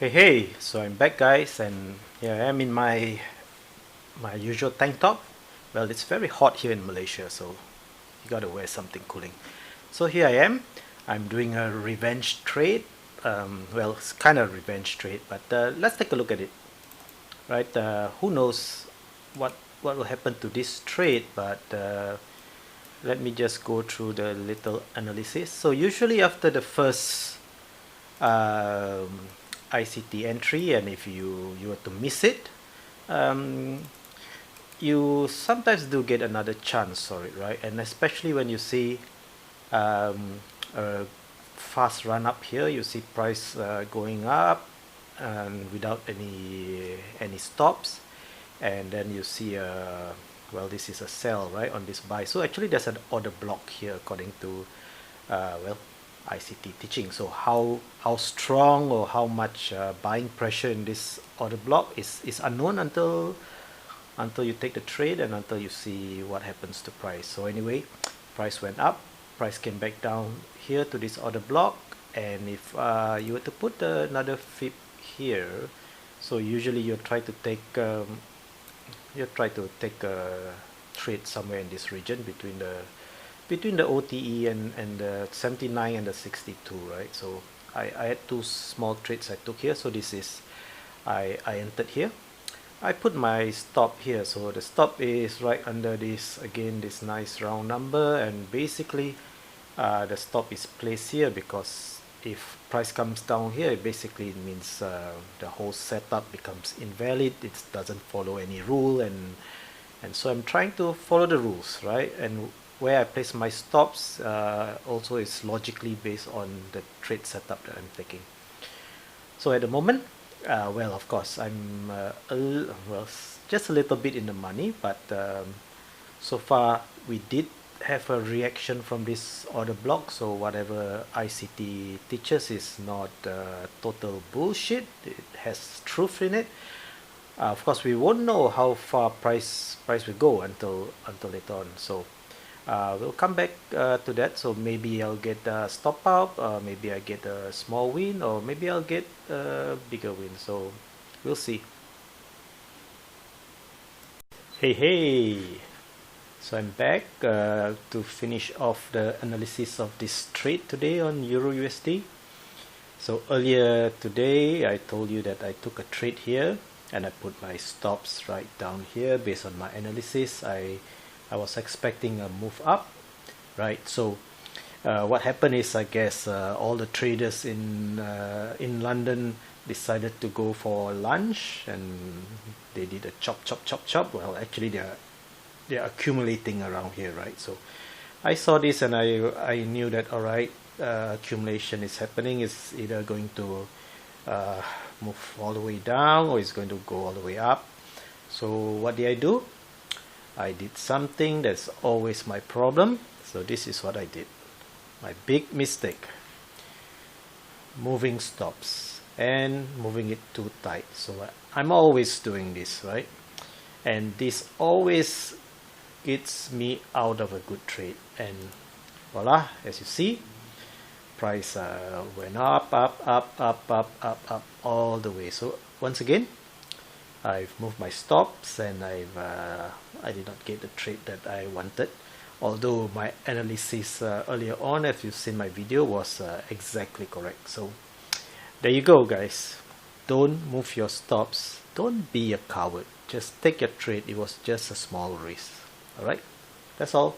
Hey, so I'm back, guys, and here I am in my usual tank top. Well, it's very hot here in Malaysia, so you gotta wear something cooling. So here I am. I'm doing a revenge trade. Well, it's kind of revenge trade, but let's take a look at it. Right? Who knows what will happen to this trade? But let me just go through the little analysis. So usually after the first um, ICT entry, and if you were to miss it, um, you sometimes do get another chance for it, right? And especially when you see a fast run up here, you see price going up and without any stops, and then you see well, this is a sell right on this buy. So actually there's an order block here according to well, ICT teaching. So how strong or how much buying pressure in this order block is unknown until you take the trade and until you see what happens to price. So anyway, price went up, price came back down here to this order block, and if you were to put another fib here, so usually you try to take a trade somewhere in this region between the OTE and the 79 and the 62, right? So I had two small trades I took here. So this is I entered here. I put my stop here, so the stop is right under this, again, this nice round number, and basically the stop is placed here because if price comes down here, basically it means the whole setup becomes invalid. It doesn't follow any rule, and so I'm trying to follow the rules, right? And where I place my stops also is logically based on the trade setup that I'm taking. So at the moment, well, of course, I'm well, just a little bit in the money, but so far we did have a reaction from this order block. So whatever ICT teaches is not total bullshit. It has truth in it. Of course, we won't know how far price will go until later on. So we'll come back to that. So maybe I'll get a stop out, maybe I get a small win, or maybe I'll get a bigger win. So we'll see. Hey, so I'm back to finish off the analysis of this trade today on EURUSD. So earlier today I told you that I took a trade here and I put my stops right down here based on my analysis. I was expecting a move up, right? So what happened is, I guess all the traders in London decided to go for lunch, and they did a chop. Well, actually they're accumulating around here, right? So I saw this and I knew that, all right, accumulation is happening. It's either going to move all the way down or it's going to go all the way up. So what did I do? I did something that's always my problem. So this is what I did. My big mistake. Moving stops and moving it too tight. So I'm always doing this, right? And this always gets me out of a good trade. And voila, as you see, price went up all the way. So once again, I've moved my stops, and I did not get the trade that I wanted, although my analysis earlier on, if you've seen my video, was exactly correct. So there you go, guys. Don't move your stops. Don't be a coward. Just take your trade. It was just a small risk. Alright, that's all.